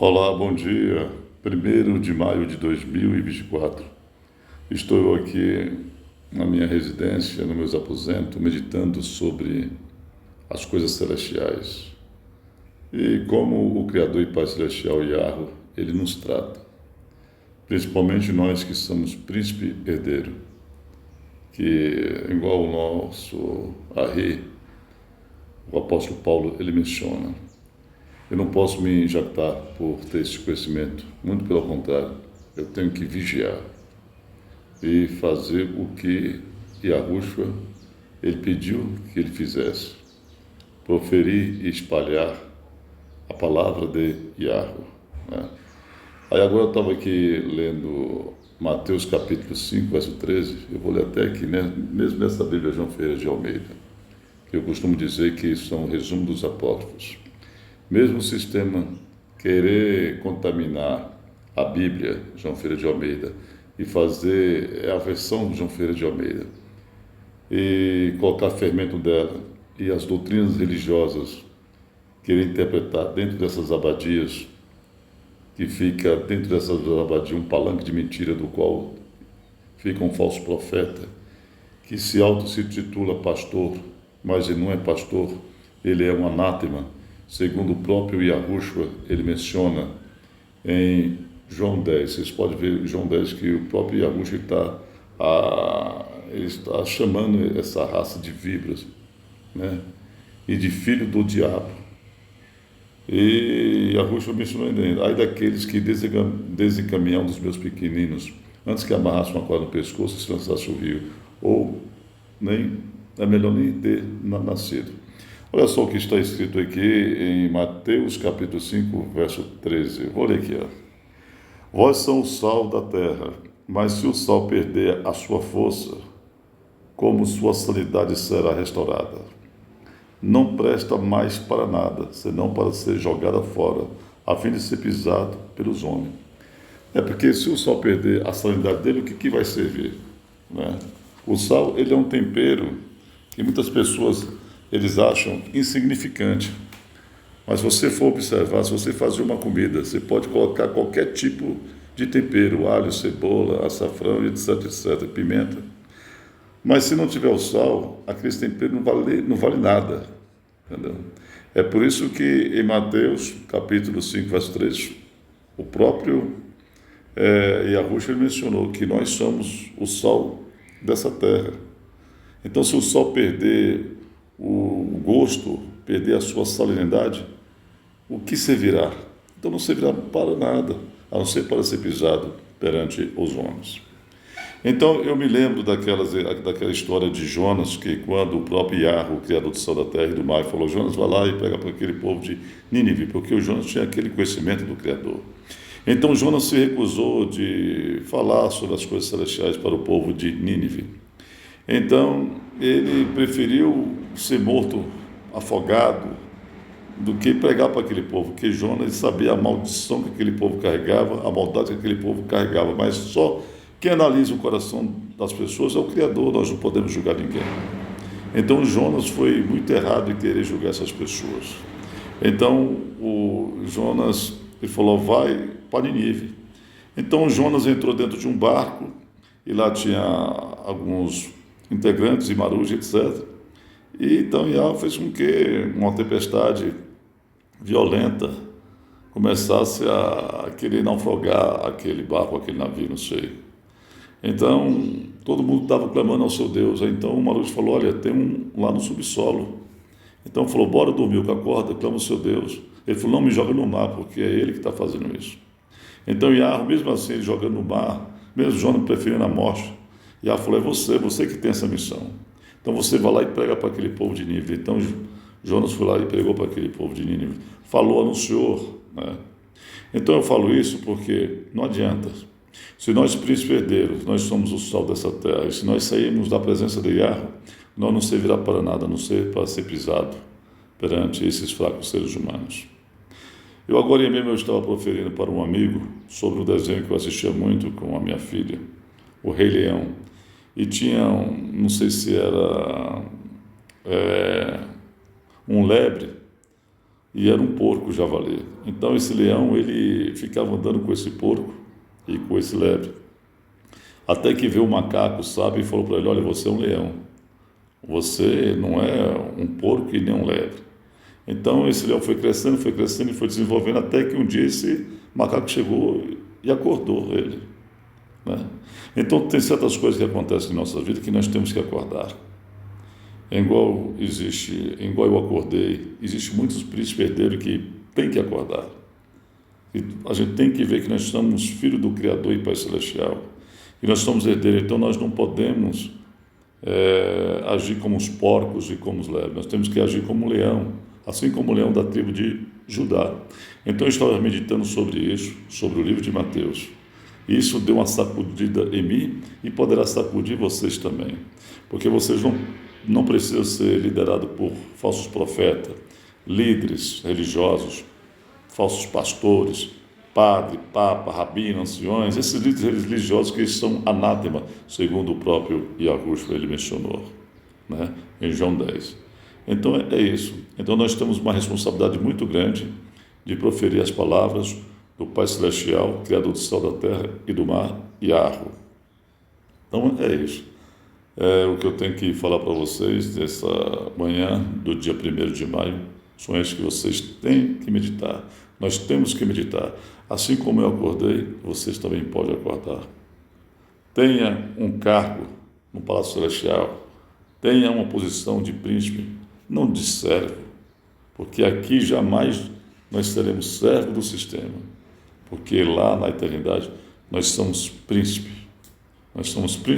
Olá, bom dia. 1º de maio de 2024. Estou aqui na minha residência, nos meus aposentos, meditando sobre as coisas celestiais e como o Criador e Pai Celestial Yahweh, Ele nos trata, principalmente nós que somos príncipe herdeiro, que igual o nosso Arri, o apóstolo Paulo, ele menciona. Eu não posso me jactar por ter esse conhecimento, muito pelo contrário, eu tenho que vigiar e fazer o que Yahushua ele pediu que ele fizesse, proferir e espalhar a palavra de Yahweh, né? Aí agora eu estava aqui lendo Mateus capítulo 5, verso 13, eu vou ler até aqui, né? Mesmo nessa Bíblia João Ferreira de Almeida, que eu costumo dizer que são o resumo dos apócrifos. Mesmo o sistema querer contaminar a Bíblia, João Ferreira de Almeida, e fazer a versão de João Ferreira de Almeida, e colocar fermento dela, e as doutrinas religiosas querer interpretar dentro dessas abadias, que fica dentro dessas abadias um palanque de mentira do qual fica um falso profeta, que se titula pastor, mas ele não é pastor, ele é um anátema, segundo o próprio Yahushua, ele menciona em João 10. Vocês podem ver em João 10 que o próprio Yahushua ele está chamando essa raça de víboras, né? E de filho do diabo. E Yahushua mencionou ainda, ai daqueles que desencaminham dos meus pequeninos, antes que amarrassem uma corda no pescoço e se lançassem o rio, ou nem é melhor nem ter nascido. Olha só o que está escrito aqui em Mateus capítulo 5, verso 13. Vou ler aqui, ó. Vós são o sal da terra, mas se o sal perder a sua força, como sua sanidade será restaurada? Não presta mais para nada, senão para ser jogada fora, a fim de ser pisado pelos homens. É porque se o sal perder a sanidade dele, o que vai servir, né? O sal, ele é um tempero que muitas pessoas eles acham insignificante. Mas se você for observar, se você fazer uma comida, você pode colocar qualquer tipo de tempero, alho, cebola, açafrão, etc, etc, pimenta. Mas se não tiver o sal, aquele tempero não vale nada. Entendeu? É por isso que em Mateus, capítulo 5, verso 3, o próprio Yahushua mencionou que nós somos o sal dessa terra. Então, se o sal perder o gosto, perder a sua salinidade, o que servirá? Então não servirá para nada, a não ser para ser pisado perante os homens. Então eu me lembro daquela história de Jonas, que quando o próprio Yahweh, o Criador do céu, da terra e do mar, falou, Jonas, vai lá e pega para aquele povo de Nínive, porque o Jonas tinha aquele conhecimento do Criador. Então Jonas se recusou de falar sobre as coisas celestiais para o povo de Nínive. Então ele preferiu ser morto afogado do que pregar para aquele povo, porque Jonas sabia a maldição que aquele povo carregava, a maldade que aquele povo carregava, mas só quem analisa o coração das pessoas é o Criador, nós não podemos julgar ninguém. Então Jonas foi muito errado em querer julgar essas pessoas. Então o Jonas ele falou, vai para Nínive. Então Jonas entrou dentro de um barco e lá tinha alguns integrantes e marujos, etc. E então Yahweh fez com que uma tempestade violenta começasse a querer naufragar aquele barco, aquele navio, não sei. Então todo mundo estava clamando ao seu Deus. Aí, então o marujo falou, olha, tem um lá no subsolo. Então falou, bora dormir com a corda, clama ao seu Deus. Ele falou, não me joga no mar, porque é ele que está fazendo isso. Então Yahweh, mesmo assim, ele jogando no mar, mesmo Jonas preferindo a morte, Yahweh falou, é você que tem essa missão. Então você vai lá e prega para aquele povo de Nínive. Então Jonas foi lá e pregou para aquele povo de Nínive. Falou, anunciou, né? Então eu falo isso porque não adianta. Se nós, príncipes herdeiros, nós somos o sal dessa terra, e se nós sairmos da presença de Yahweh, nós não servirá para nada, a não ser para ser pisado perante esses fracos seres humanos. Eu agora mesmo eu estava proferindo para um amigo sobre um desenho que eu assistia muito com a minha filha, o Rei Leão. E tinha, não sei se era um lebre e era um porco javali. Então esse leão, ele ficava andando com esse porco e com esse lebre. Até que veio o macaco, sabe, e falou para ele: olha, você é um leão. Você não é um porco e nem um lebre. Então esse leão foi crescendo e foi desenvolvendo, até que um dia esse macaco chegou e acordou ele, né? Então tem certas coisas que acontecem em nossa vida que nós temos que acordar. Igual eu acordei, existe muitos príncipes herdeiros que têm que acordar. E a gente tem que ver que nós somos filhos do Criador e Pai Celestial. E nós somos herdeiros, então nós não podemos agir como os porcos e como os leves. Nós temos que agir como um leão, assim como o leão da tribo de Judá. Então eu estava meditando sobre isso, sobre o livro de Mateus. Isso deu uma sacudida em mim e poderá sacudir vocês também. Porque vocês não precisam ser liderados por falsos profetas, líderes religiosos, falsos pastores, padre, papa, rabino, anciões, esses líderes religiosos que são anátema, segundo o próprio Yahushua ele mencionou, né, em João 10. Então é isso. Então nós temos uma responsabilidade muito grande de proferir as palavras do Pai Celestial, Criador do céu, da terra e do mar, Yahu. Então é isso. É o que eu tenho que falar para vocês nessa manhã do dia 1º de maio. São esses que vocês têm que meditar. Nós temos que meditar. Assim como eu acordei, vocês também podem acordar. Tenha um cargo no Palácio Celestial. Tenha uma posição de príncipe, não de servo. Porque aqui jamais nós seremos servos do sistema. Porque lá na eternidade nós somos príncipes. Nós somos príncipes.